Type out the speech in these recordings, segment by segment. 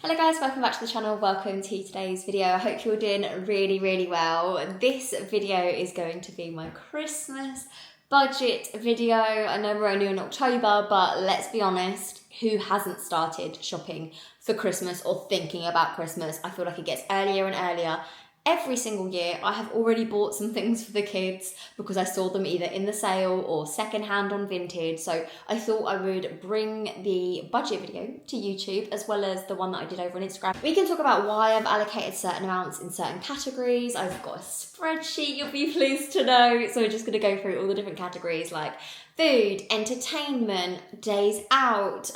Hello guys, welcome back to the channel. Welcome to today's video. I hope you're doing really well. This video is going to be my Christmas budget video. I know we're only in October, but let's be honest, who hasn't started shopping for Christmas or thinking about Christmas? I feel like it gets earlier and earlier. Every single year, I have already bought some things for the kids because I saw them either in the sale or secondhand on Vinted. So I thought I would bring the budget video to YouTube as well as the one that I did over on Instagram. We can talk about why I've allocated certain amounts in certain categories. I've got a spreadsheet, you'll be pleased to know. So we're just going to go through all the different categories like food, entertainment, days out,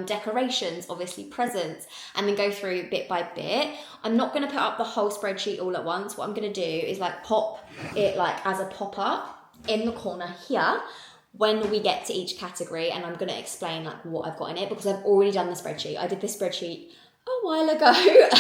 decorations, obviously presents, and then go through bit by bit. I'm not going to put up the whole spreadsheet all at once. What I'm going to do is like pop it like as a pop-up in the corner here when we get to each category, and I'm going to explain like what I've got in it because I've already done the spreadsheet. I did this spreadsheet a while ago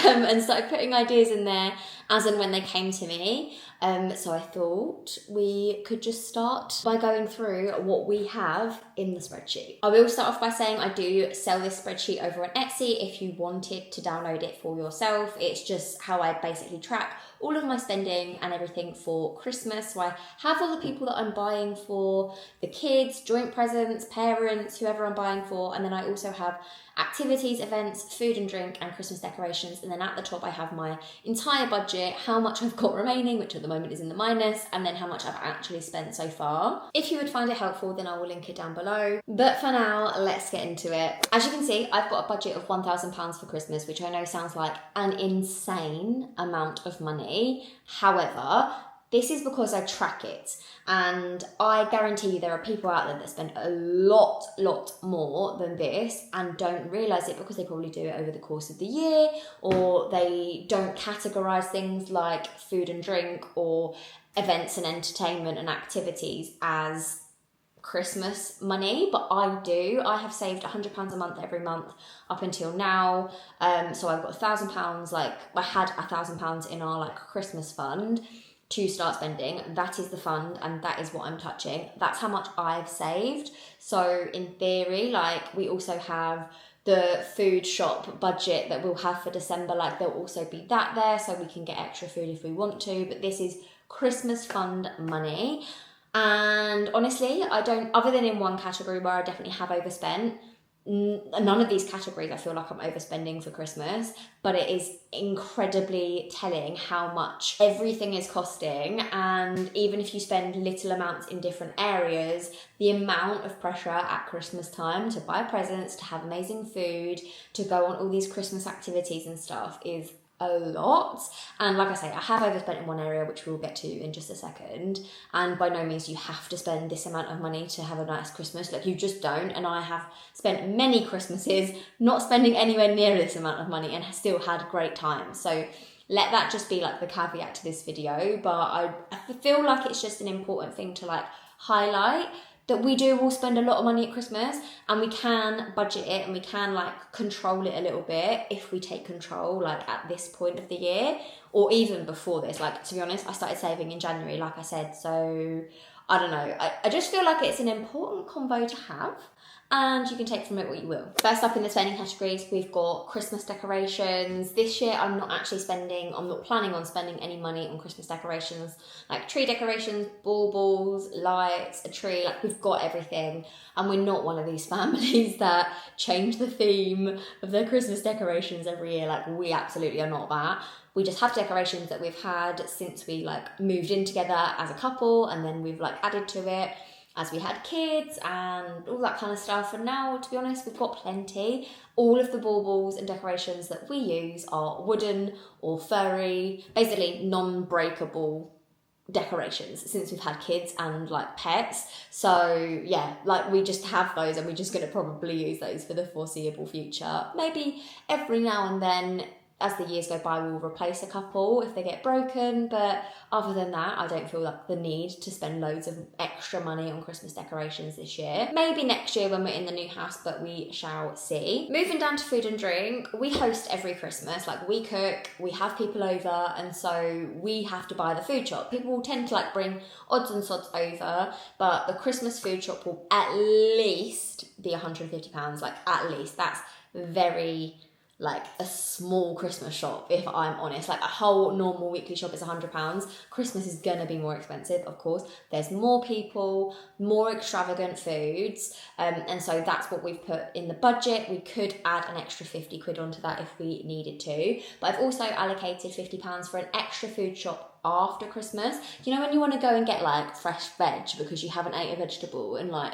and started putting ideas in there as and when they came to me. So I thought we could just start by going through what we have in the spreadsheet. I will start off by saying I do sell this spreadsheet over on Etsy if you wanted to download it for yourself. It's just how I basically track all of my spending and everything for Christmas. So I have all the people that I'm buying for, the kids, joint presents, parents, whoever I'm buying for, and then I also have activities, events, food and drink, and Christmas decorations. And then at the top I have my entire budget, how much I've got remaining, which at the moment is in the minus, and then how much I've actually spent so far. If you would find it helpful, then I will link it down below. But for now, let's get into it. As you can see, I've got a budget of £1,000 for Christmas, which I know sounds like an insane amount of money. However, this is because I track it, and I guarantee you there are people out there that spend a lot more than this and don't realise it because they probably do it over the course of the year, or they don't categorise things like food and drink or events and entertainment and activities as Christmas money, but I do. I have saved £100 a month every month up until now. So I've got £1,000, like I had £1,000 in our like Christmas fund to start spending. That is the fund and that is what I'm touching. That's how much I've saved. So in theory, like we also have the food shop budget that we'll have for December, like there'll also be that there so we can get extra food if we want to, but this is Christmas fund money. And honestly, I don't, other than in one category where I definitely have overspent, none of these categories I feel like I'm overspending for Christmas, but it is incredibly telling how much everything is costing. And even if you spend little amounts in different areas, the amount of pressure at Christmas time to buy presents, to have amazing food, to go on all these Christmas activities and stuff is a lot. And like I say, I have overspent in one area, which we'll get to in just a second, and by no means you have to spend this amount of money to have a nice Christmas. Like, you just don't. And I have spent many Christmases not spending anywhere near this amount of money and still had great times. So let that just be like the caveat to this video. But I feel like it's just an important thing to like highlight, that we do all spend a lot of money at Christmas, and we can budget it and we can like control it a little bit if we take control like at this point of the year, or even before this. Like, to be honest, I started saving in January, like I said, so I don't know. I just feel like it's an important convo to have, and you can take from it what you will. First up in the spending categories, we've got Christmas decorations. This year, I'm not planning on spending any money on Christmas decorations, like tree decorations, baubles, lights, a tree. Like, we've got everything, and we're not one of these families that change the theme of their Christmas decorations every year. Like, we absolutely are not that. We just have decorations that we've had since we like moved in together as a couple, and then we've like added to it as we had kids and all that kind of stuff. And now, to be honest, we've got plenty. All of the baubles and decorations that we use are wooden or furry, basically non-breakable decorations since we've had kids and like pets. So yeah, like we just have those, and we're just going to probably use those for the foreseeable future. Maybe every now and then, as the years go by, we'll replace a couple if they get broken, but other than that, I don't feel like the need to spend loads of extra money on Christmas decorations this year. Maybe next year when we're in the new house, but we shall see. Moving down to food and drink, we host every Christmas. Like, we cook, we have people over, and so we have to buy the food shop. People will tend to like bring odds and sods over, but the Christmas food shop will at least be £150, like at least. That's very like a small Christmas shop, if I'm honest. Like a whole normal weekly shop is £100. Christmas is gonna be more expensive, of course. There's more people, more extravagant foods, and so that's what we've put in the budget. We could add an extra 50 quid onto that if we needed to, but I've also allocated £50 for an extra food shop after Christmas. You know when you want to go and get like fresh veg because you haven't ate a vegetable in like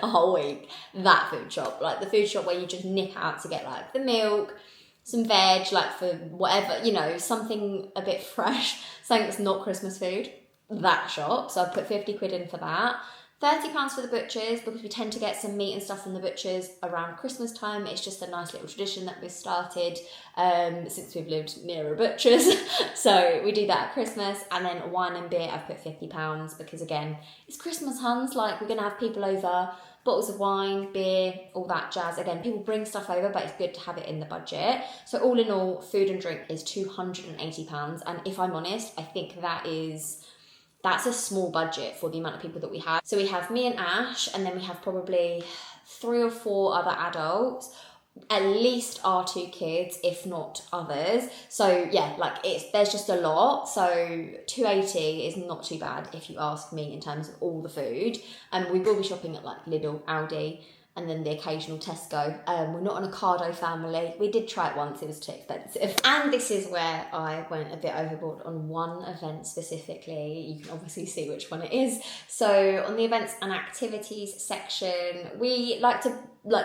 a whole week? That food shop, like the food shop where you just nip out to get like the milk, some veg, like for whatever, you know, something a bit fresh, something that's not Christmas food. That shop. So I've put 50 quid in for that. £30 for the butchers, because we tend to get some meat and stuff from the butchers around Christmas time. It's just a nice little tradition that we've started since we've lived near a butcher's. So we do that at Christmas. And then wine and beer, I've put £50 because again, it's Christmas, huns. Like, we're going to have people over, bottles of wine, beer, all that jazz. Again, people bring stuff over, but it's good to have it in the budget. So all in all, food and drink is £280. And if I'm honest, I think that's a small budget for the amount of people that we have. So we have me and Ash, and then we have probably 3 or 4 other adults, at least our 2 kids, if not others. So yeah, like there's just a lot. So 280 is not too bad if you ask me in terms of all the food. And we will be shopping at like Lidl, Aldi, and then the occasional Tesco. We're not an Ocado family. We did try it once, it was too expensive. And this is where I went a bit overboard on one event specifically. You can obviously see which one it is. So on the events and activities section, we like to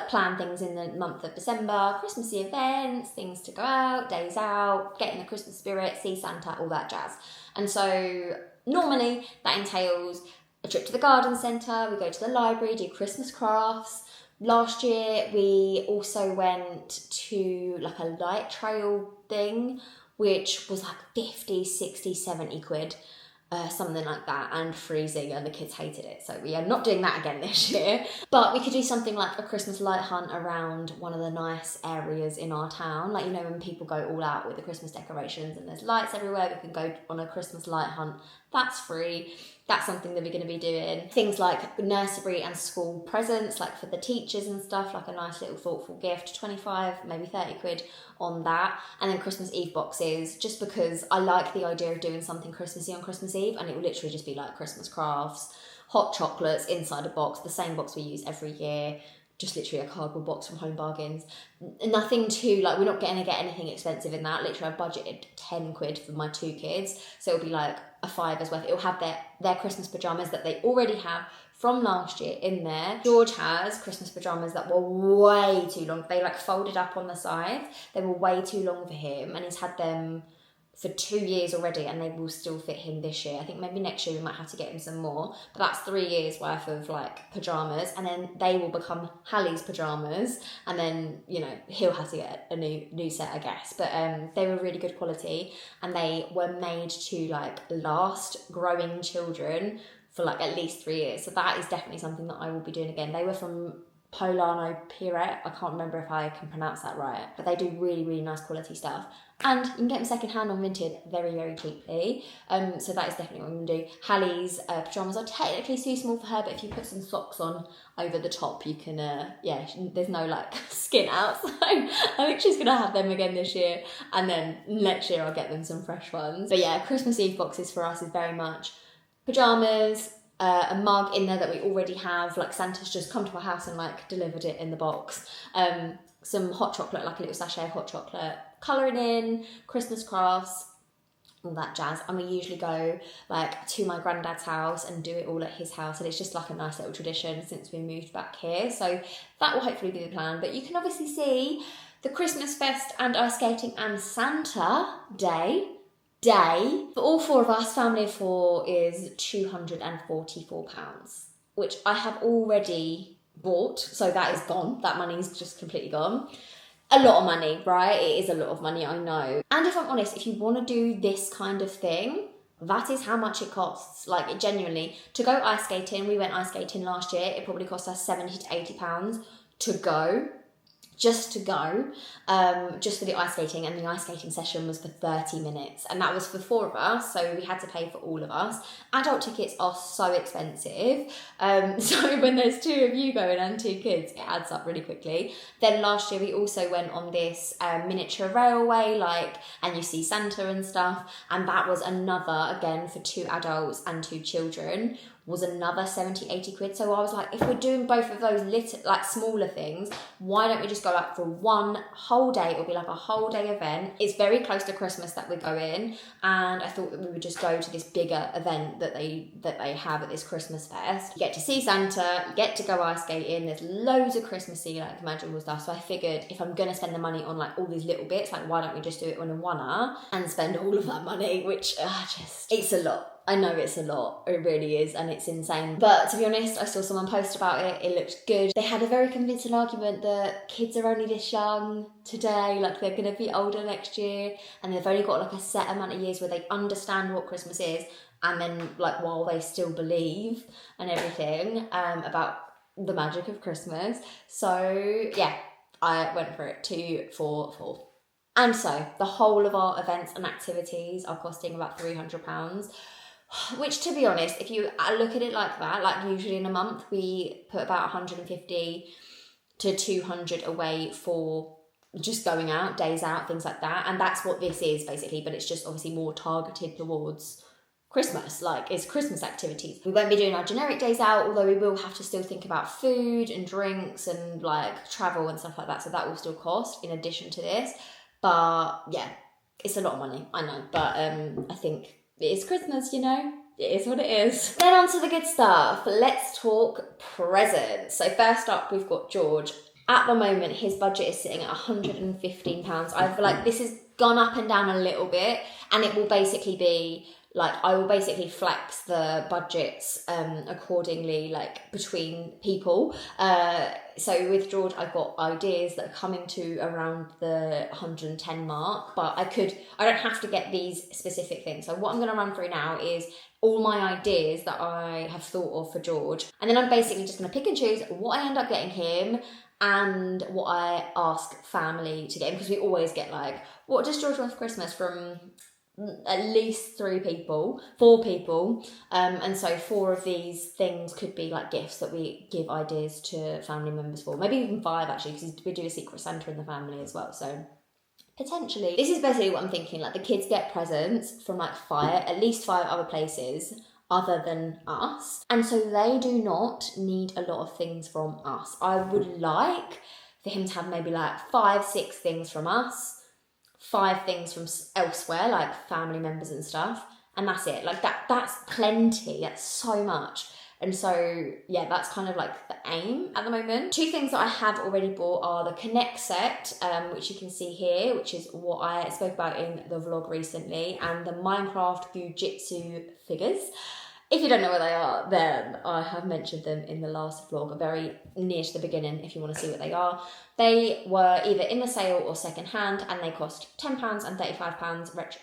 plan things in the month of December, Christmassy events, things to go out, days out, get in the Christmas spirit, see Santa, all that jazz. And so normally that entails a trip to the garden centre, we go to the library, do Christmas crafts. Last year, we also went to like a light trail thing, which was like 50, 60, 70 quid, something like that, and freezing, and the kids hated it. So we are not doing that again this year. But we could do something like a Christmas light hunt around one of the nice areas in our town. Like, you know, when people go all out with the Christmas decorations and there's lights everywhere, we can go on a Christmas light hunt. That's free. That's something that we're going to be doing. Things like nursery and school presents, like for the teachers and stuff, like a nice little thoughtful gift, 25, maybe 30 quid on that. And then Christmas Eve boxes, just because I like the idea of doing something Christmassy on Christmas Eve, and it will literally just be like Christmas crafts, hot chocolates inside a box, the same box we use every year, just literally a cardboard box from Home Bargains. Nothing too, like, we're not going to get anything expensive in that. Literally, I budgeted 10 quid for my 2 kids. So it'll be like a fiver's worth. It'll have their Christmas pyjamas that they already have from last year in there. George has Christmas pyjamas that were way too long. They like folded up on the sides. They were way too long for him, and he's had them for 2 years already, and they will still fit him this year. I think maybe next year we might have to get him some more, but that's 3 years worth of like pajamas, and then they will become Halle's pajamas, and then, you know, he'll have to get a new set, I guess. But they were really good quality, and they were made to like last growing children for like at least 3 years. So that is definitely something that I will be doing again. They were from Polano Piret. I can't remember if I can pronounce that right, but they do really, really nice quality stuff. And you can get them second hand on Vinted very, very cheaply. So that is definitely what I'm going to do. Halle's pyjamas are technically too small for her, but if you put some socks on over the top, you can, there's no like skin out. So I think she's going to have them again this year. And then next year I'll get them some fresh ones. But yeah, Christmas Eve boxes for us is very much pyjamas, a mug in there that we already have, like Santa's just come to our house and like delivered it in the box. Some hot chocolate, like a little sachet of hot chocolate, colouring in, Christmas crafts, all that jazz. And we usually go like to my granddad's house and do it all at his house, and it's just like a nice little tradition since we moved back here. So that will hopefully be the plan. But you can obviously see the Christmas fest and ice skating and Santa day for all 4 of us, family of 4, is £244, which I have already bought. So that is gone. That money's just completely gone. A lot of money, right? It is a lot of money, I know. And if I'm honest, if you want to do this kind of thing, that is how much it costs. Like, it genuinely, to go ice skating, we went ice skating last year, it probably cost us £70 to £80 to go. just to go, just for the ice skating, and the ice skating session was for 30 minutes, and that was for 4 of us, so we had to pay for all of us. Adult tickets are so expensive, so when there's 2 of you going and 2 kids, it adds up really quickly. Then last year we also went on this miniature railway, and you see Santa and stuff, and that was another, again, for 2 adults and 2 children, was another 70-80 quid. So I was like, if we're doing both of those smaller things, why don't we just go for one whole day? It'll be like a whole day event. It's very close to Christmas that we go in, and I thought that we would just go to this bigger event that they have at this Christmas fest. You get to see Santa, you get to go ice skating, there's loads of Christmassy magical stuff. So I figured, if I'm gonna spend the money on all these little bits, why don't we just do it on a one-er and spend all of that money, which it's a lot. I know it's a lot, it really is, and it's insane. But to be honest, I saw someone post about it, it looked good. They had a very convincing argument that kids are only this young today, they're going to be older next year, and they've only got a set amount of years where they understand what Christmas is, and then while they still believe and everything about the magic of Christmas. So yeah, I went for it, 2 for 4. And so the whole of our events and activities are costing about £300. Which, to be honest, if you look at it like that, usually in a month we put about 150 to 200 away for just going out, days out, things like that. And that's what this is basically, but it's just obviously more targeted towards Christmas, it's Christmas activities. We won't be doing our generic days out, although we will have to still think about food and drinks and travel and stuff like that. So that will still cost in addition to this. But yeah, it's a lot of money, I know, but I think it is Christmas, it is what it is. Then on to the good stuff. Let's talk presents. So first up, we've got George. At the moment, his budget is sitting at £115. I feel like this has gone up and down a little bit, and it will basically be I will basically flex the budgets accordingly, between people. So with George, I've got ideas that are coming to around the 110 mark, but I don't have to get these specific things. So what I'm going to run through now is all my ideas that I have thought of for George. And then I'm basically just going to pick and choose what I end up getting him and what I ask family to get him, because we always get what does George want for Christmas from at least 4 people, and so 4 of these things could be gifts that we give ideas to family members for, maybe even 5 actually, because we do a secret Santa in the family as well, so potentially this is basically what I'm thinking. The kids get presents from at least 5 other places other than us, and so they do not need a lot of things from us. I would like for him to have maybe 5-6 things from us, 5 things from elsewhere, family members and stuff, and that's it. That's plenty, that's so much. And so yeah, that's kind of the aim at the moment. 2 things that I have already bought are the Connect set, which you can see here, which is what I spoke about in the vlog recently, and the Minecraft Gujitsu figures. If you don't know what they are, then I have mentioned them in the last vlog, very near to the beginning, if you want to see what they are. They were either in the sale or second hand, and they cost £10 and £35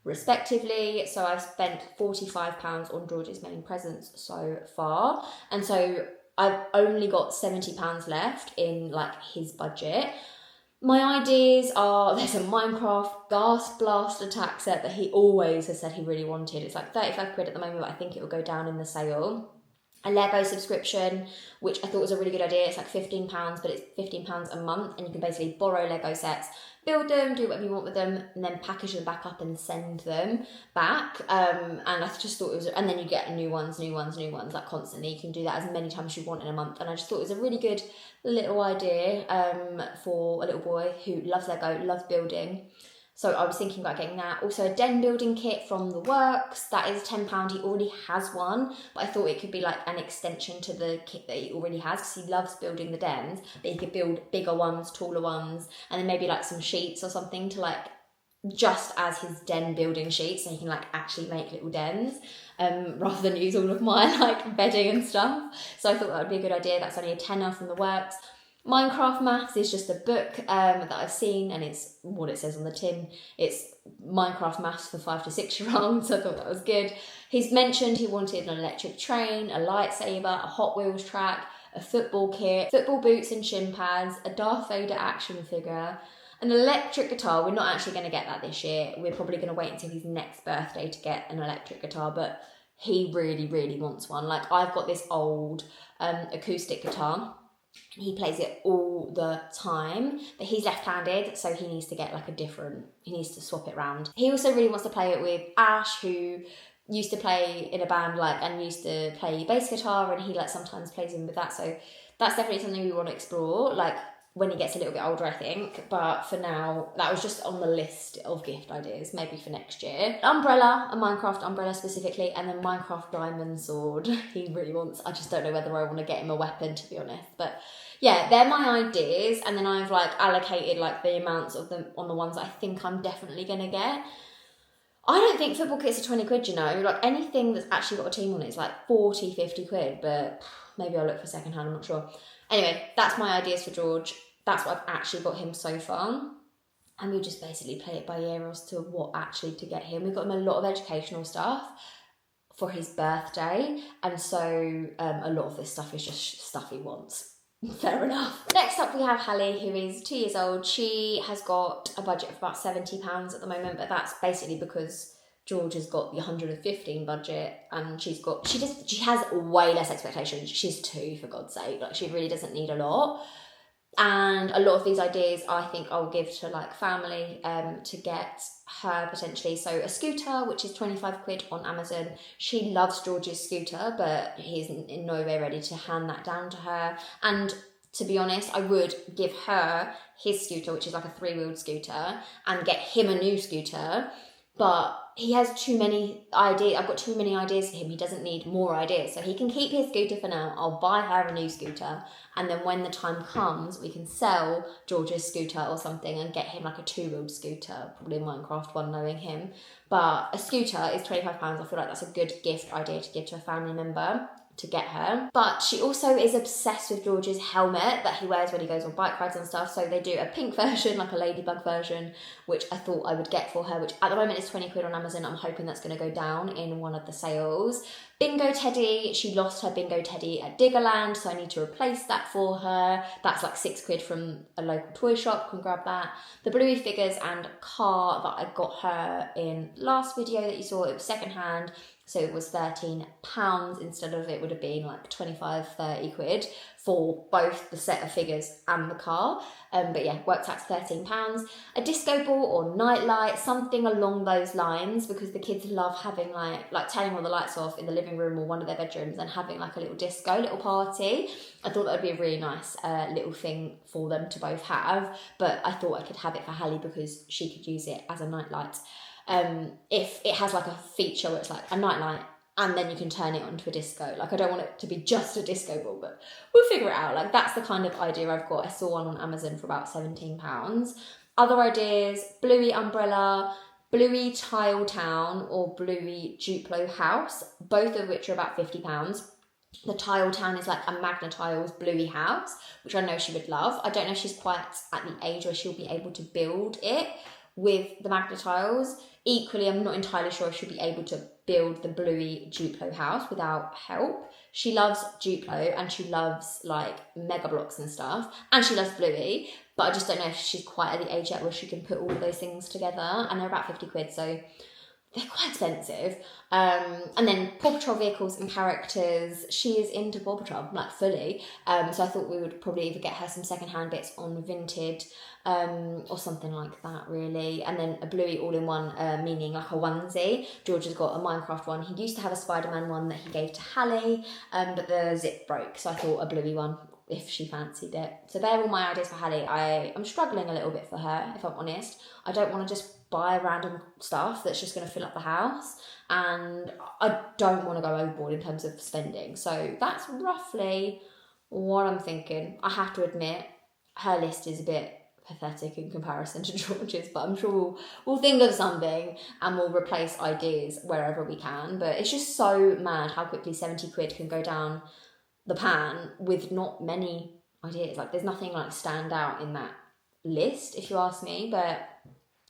respectively. So I've spent £45 on George's main presents so far. And so I've only got £70 left in his budget. My ideas are, there's a Minecraft Gas Blast attack set that he always has said he really wanted. It's 35 quid at the moment, but I think it will go down in the sale. A Lego subscription, which I thought was a really good idea. It's £15, but it's £15 a month, and you can basically borrow Lego sets, build them, do whatever you want with them, and then package them back up and send them back. And I just thought it was, and then you get new ones, constantly. You can do that as many times as you want in a month. And I just thought it was a really good little idea for a little boy who loves Lego, loves building. So I was thinking about getting that. Also a den building kit from The Works. That is £10. He already has one, but I thought it could be an extension to the kit that he already has, because he loves building the dens, but he could build bigger ones, taller ones, and then maybe some sheets or something to just as his den building sheets, so he can actually make little dens, rather than use all of my bedding and stuff. So I thought that would be a good idea. That's only a tenner from The Works. Minecraft Maths is just a book that I've seen, and it's what it says on the tin. It's Minecraft Maths for 5 to 6 year olds. I thought that was good. He's mentioned he wanted an electric train, a lightsaber, a Hot Wheels track, a football kit, football boots and shin pads, a Darth Vader action figure, an electric guitar. We're not actually going to get that this year. We're probably going to wait until his next birthday to get an electric guitar, but he really, really wants one. Like, I've got this old acoustic guitar, and he plays it all the time, but he's left-handed, so he needs to get like he needs to swap it around. He also really wants to play it with Ash, who used to play in a band, like, and used to play bass guitar, and he like sometimes plays in with that. So that's definitely something we want to explore, like when he gets a little bit older, I think. But for now, that was just on the list of gift ideas, maybe for next year. Umbrella, a Minecraft umbrella specifically, and then Minecraft diamond sword he really wants. I just don't know whether I want to get him a weapon, to be honest. But yeah, they're my ideas, and then I've like allocated like the amounts of them on the ones I think I'm definitely gonna get. I don't think football kits are 20 quid, you know, like anything that's actually got a team on it is like 40, 50 quid, but maybe I'll look for second hand, I'm not sure. Anyway, that's my ideas for George. That's what I've actually got him so far. And we just basically play it by ear as to what actually to get him. We've got him a lot of educational stuff for his birthday. And so a lot of this stuff is just stuff he wants. Fair enough. Next up we have Halle, who is 2 years old. She has got a budget of about £70 at the moment, but that's basically because George has got the 115 budget, and she has way less expectations. She's 2, for God's sake. Like, she really doesn't need a lot. And a lot of these ideas I think I'll give to like family to get her potentially. So a scooter, which is 25 quid on Amazon. She loves George's scooter, but he's in no way ready to hand that down to her. And to be honest, I would give her his scooter, which is like a 3-wheeled scooter, and get him a new scooter. But he has too many ideas. I've got too many ideas for him. He doesn't need more ideas. So he can keep his scooter for now. I'll buy her a new scooter. And then when the time comes, we can sell George's scooter or something and get him like a 2-wheeled scooter, probably a Minecraft one, knowing him. But a scooter is £25. I feel like that's a good gift idea to give to a family member to get her. But she also is obsessed with George's helmet that he wears when he goes on bike rides and stuff. So they do a pink version, like a ladybug version, which I thought I would get for her, which at the moment is 20 quid on Amazon. I'm hoping that's going to go down in one of the sales. Bingo teddy, she lost her bingo teddy at Diggerland, so I need to replace that for her. That's like 6 quid from a local toy shop, can grab that. The Bluey figures and car that I got her in last video that you saw, it was second hand. So it was £13 instead of, it would have been like 25, 30 quid for both the set of figures and the car. But yeah, worked out to £13. A disco ball or nightlight, something along those lines, because the kids love having like turning all the lights off in the living room or one of their bedrooms and having like a little disco, little party. I thought that would be a really nice little thing for them to both have. But I thought I could have it for Halle because she could use it as a nightlight. If it has like a feature where it's like a nightlight and then you can turn it onto a disco. Like, I don't want it to be just a disco ball, but we'll figure it out. Like, that's the kind of idea I've got. I saw one on Amazon for about £17. Other ideas, Bluey umbrella, Bluey Tile Town or Bluey Duplo house, both of which are about £50. The Tile Town is like a Magna Tiles Bluey house, which I know she would love. I don't know if she's quite at the age where she'll be able to build it with the Magna Tiles. Equally, I'm not entirely sure if she'll be able to build the Bluey Duplo house without help. She loves Duplo and she loves like Mega Blocks and stuff, and she loves Bluey, but I just don't know if she's quite at the age yet where she can put all of those things together, and they're about 50 quid, so they're quite expensive. And then Paw Patrol vehicles and characters. She is into Paw Patrol, like fully. So I thought we would probably either get her some secondhand bits on Vinted or something like that, really. And then a Bluey all-in-one, meaning like a onesie. George has got a Minecraft one. He used to have a Spider-Man one that he gave to Halle, but the zip broke. So I thought a Bluey one if she fancied it. So they're all my ideas for Halle. I'm struggling a little bit for her, if I'm honest. I don't want to just buy random stuff that's just going to fill up the house, and I don't want to go overboard in terms of spending. So that's roughly what I'm thinking. I have to admit, her list is a bit pathetic in comparison to George's, but I'm sure we'll think of something and we'll replace ideas wherever we can. But it's just so mad how quickly 70 quid can go down the pan with not many ideas. Like, there's nothing like stand out in that list, if you ask me, but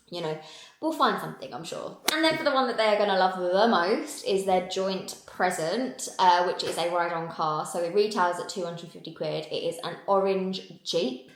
you know, we'll find something, I'm sure. And then for the one that they're going to love the most is their joint present, which is a ride-on car. So it retails at 250 quid. It is an orange Jeep.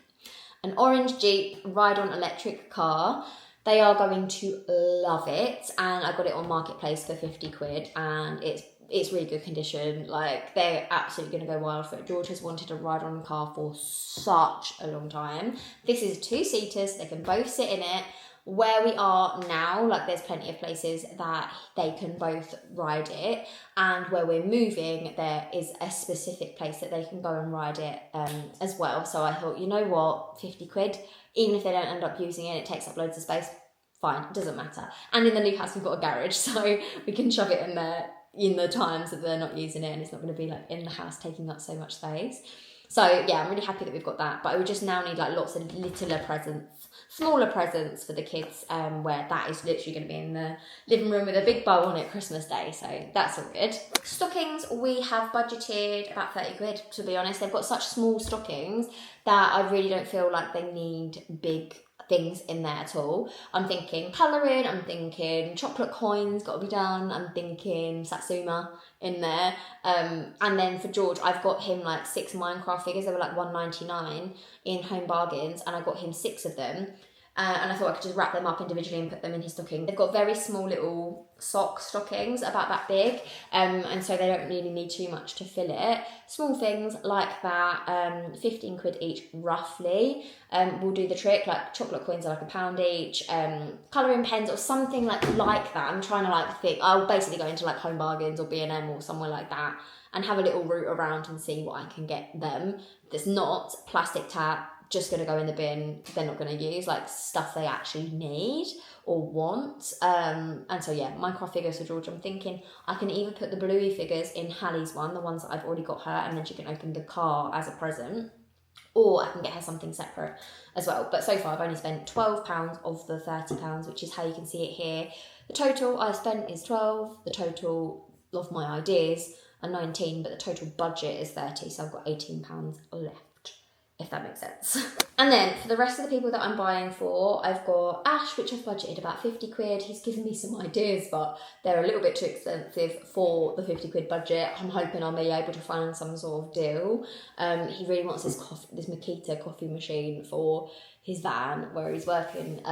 An orange Jeep ride-on electric car. They are going to love it, and I got it on Marketplace for 50 quid, and it's really good condition. Like, they're absolutely going to go wild for it. George has wanted a ride-on car for such a long time. This is 2-seaters, they can both sit in it. Where we are now, like, there's plenty of places that they can both ride it, and where we're moving, there is a specific place that they can go and ride it as well. So I thought, you know what, 50 quid, even if they don't end up using it, it takes up loads of space, fine, it doesn't matter. And in the new house, we've got a garage, so we can shove it in there in the times that they're not using it, and it's not going to be like in the house taking up so much space. So yeah, I'm really happy that we've got that, but we just now need like lots of littler presents, smaller presents for the kids, where that is literally going to be in the living room with a big bow on it Christmas Day, so that's all good. Stockings, we have budgeted about 30 quid, to be honest. They've got such small stockings that I really don't feel like they need big things in there at all. I'm thinking colouring, I'm thinking chocolate coins got to be done, I'm thinking Satsuma in there, and then for George, I've got him like 6 Minecraft figures. They were like £1.99 in Home Bargains, and I got him 6 of them, and I thought I could just wrap them up individually and put them in his stocking. They've got very small little sock stockings, about that big, and so they don't really need too much to fill it. Small things like that, 15 quid each roughly, will do the trick. Like chocolate coins are like £1 each, colouring pens or something like that. I'm trying to like think, I'll basically go into like Home Bargains or B&M or somewhere like that and have a little route around and see what I can get them. There's not plastic tap, just going to go in the bin, they're not going to use, like stuff they actually need or want. And so yeah, Minecraft figures for George. I'm thinking I can either put the Bluey figures in Halle's one, the ones that I've already got her, and then she can open the car as a present, or I can get her something separate as well. But so far I've only spent £12 of the £30, which is how you can see it here. The total I spent is 12, the total of my ideas are 19, but the total budget is 30, so I've got £18 left, if that makes sense. And then for the rest of the people that I'm buying for, I've got Ash, which I've budgeted about 50 quid. He's given me some ideas, but they're a little bit too expensive for the 50 quid budget. I'm hoping I'll be able to find some sort of deal. He really wants this Makita coffee machine for his van where he's working,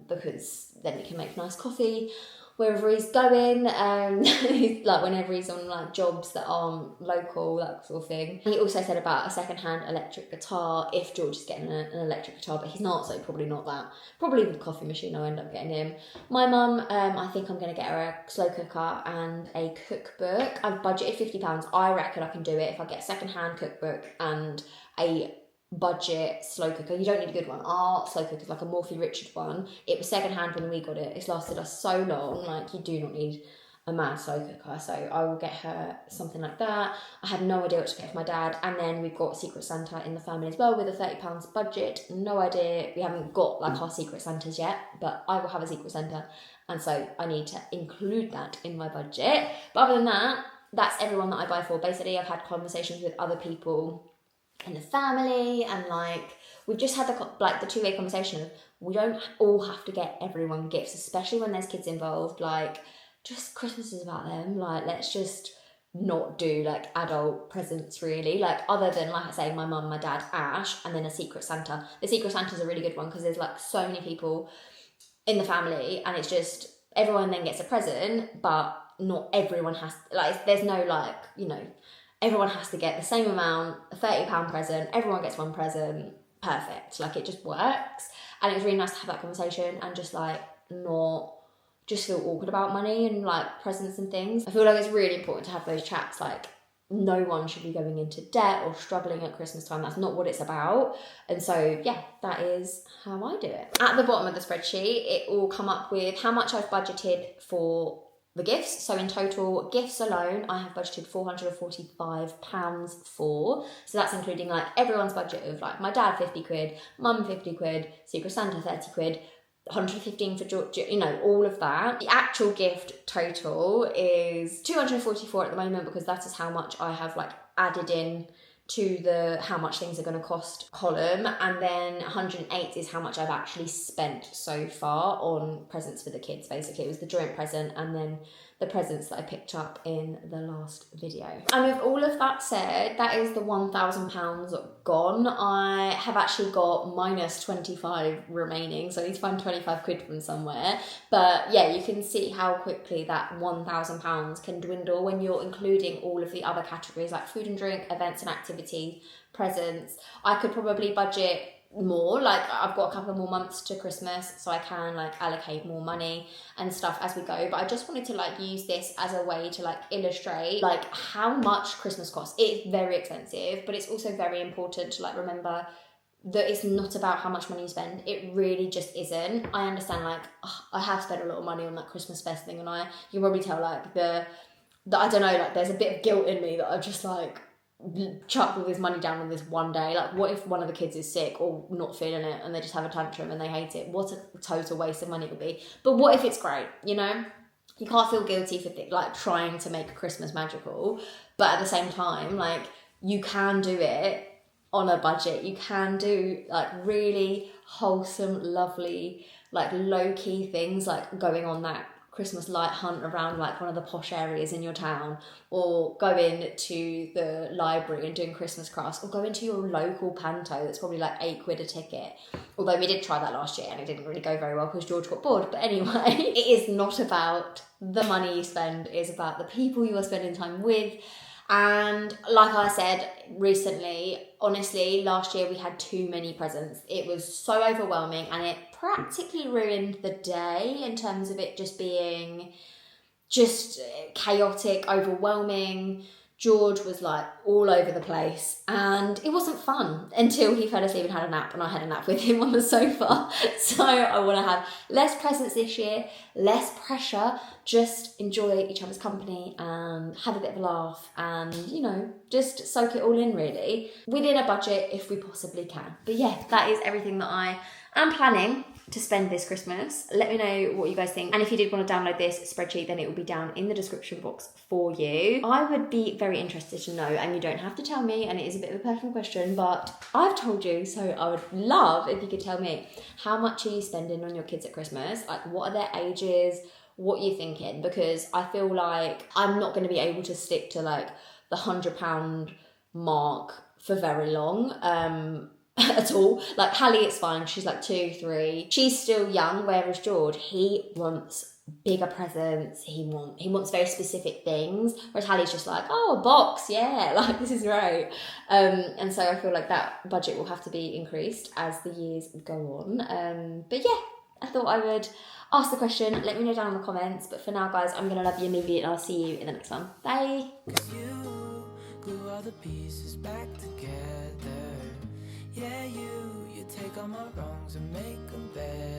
because then he can make nice coffee wherever he's going, like whenever he's on like jobs that aren't local, that sort of thing. He also said about a second-hand electric guitar if George is getting an electric guitar, but he's not, so probably not that. Probably the coffee machine I'll end up getting him. My mum, I think I'm going to get her a slow cooker and a cookbook. I've budgeted £50. I reckon I can do it if I get a second-hand cookbook and a budget slow cooker. You don't need a good one. Our slow cooker is like a Morphy Richard one. It was second hand when we got it. It's lasted us so long. Like, you do not need a mad slow cooker. So I will get her something like that. I had no idea what to get for my dad. And then we've got Secret Santa in the family as well with a £30 budget. No idea. We haven't got like our Secret Santas yet, but I will have a Secret Santa. And so I need to include that in my budget. But other than that, that's everyone that I buy for. Basically, I've had conversations with other people in the family, and like we've just had the two-way conversation of we don't all have to get everyone gifts, especially when there's kids involved. Like, just Christmas is about them. Like, let's just not do like adult presents really, like other than, like I say, my mum, my dad, Ash, and then a Secret Santa. The Secret Santa's a really good one because there's like so many people in the family, and it's just everyone then gets a present, but not everyone has, like, there's no like, you know, everyone has to get the same amount, a £30 present, everyone gets one present, perfect. Like, it just works. And it was really nice to have that conversation and just like not just feel awkward about money and like presents and things. I feel like it's really important to have those chats. Like, no one should be going into debt or struggling at Christmas time. That's not what it's about. And so yeah, that is how I do it. At the bottom of the spreadsheet, it will come up with how much I've budgeted for the gifts. So in total, gifts alone, I have budgeted £445 for. So that's including like everyone's budget of like my dad 50 quid, mum 50 quid, Secret Santa 30 quid, 115 for George, you know, all of that. The actual gift total is 244 at the moment because that is how much I have like added in to the how much things are going to cost column, and then 108 is how much I've actually spent so far on presents for the kids. Basically, it was the joint present and then the presents that I picked up in the last video. And with all of that said, that is the £1,000 gone. I have actually got minus 25 remaining, so I need to find 25 quid from somewhere. But yeah, you can see how quickly that £1,000 can dwindle when you're including all of the other categories like food and drink, events and activities, presents. I could probably budget more, like I've got a couple more months to Christmas, so I can like allocate more money and stuff as we go. But I just wanted to like use this as a way to like illustrate like how much Christmas costs. It's very expensive, but it's also very important to like remember that it's not about how much money you spend. It really just isn't. I understand like I have spent a lot of money on that Christmas fest thing, and you can probably tell like the I don't know, like there's a bit of guilt in me that I've just like chuck all this money down on this one day. Like, what if one of the kids is sick or not feeling it and they just have a tantrum and they hate it? What a total waste of money it would be. But what if it's great, you know? You can't feel guilty for like trying to make Christmas magical, but at the same time, like, you can do it on a budget. You can do like really wholesome, lovely, like low-key things, like going on that Christmas light hunt around like one of the posh areas in your town, or going to the library and doing Christmas crafts, or going to your local panto that's probably like £8 a ticket. Although we did try that last year and it didn't really go very well because George got bored. But anyway, it is not about the money you spend, it is about the people you are spending time with. And like I said recently, honestly, last year we had too many presents. It was so overwhelming and it practically ruined the day in terms of it just being just chaotic, overwhelming. George was like all over the place and it wasn't fun until he fell asleep and had a nap, and I had a nap with him on the sofa. So I want to have less presents this year, less pressure, just enjoy each other's company and have a bit of a laugh and, you know, just soak it all in really, within a budget if we possibly can. But yeah, that is everything that I am planning to spend this Christmas. Let me know what you guys think, and if you did want to download this spreadsheet, then it will be down in the description box for you. I would be very interested to know, and you don't have to tell me, and it is a bit of a personal question, but I've told you, so I would love if you could tell me, how much are you spending on your kids at Christmas? Like, what are their ages? What are you thinking? Because I feel like I'm not going to be able to stick to like the £100 mark for very long. At all. Like Halle, it's fine, she's like 2, 3, she's still young, whereas George, he wants bigger presents, he wants very specific things, whereas Halle's just like, oh, a box, yeah, like this is great. And so I feel like that budget will have to be increased as the years go on. But yeah, I thought I would ask the question. Let me know down in the comments, but for now guys, I'm gonna love you and leave you, and I'll see you in the next one. Bye. You glue all the pieces back together. Yeah, you take all my wrongs and make them better.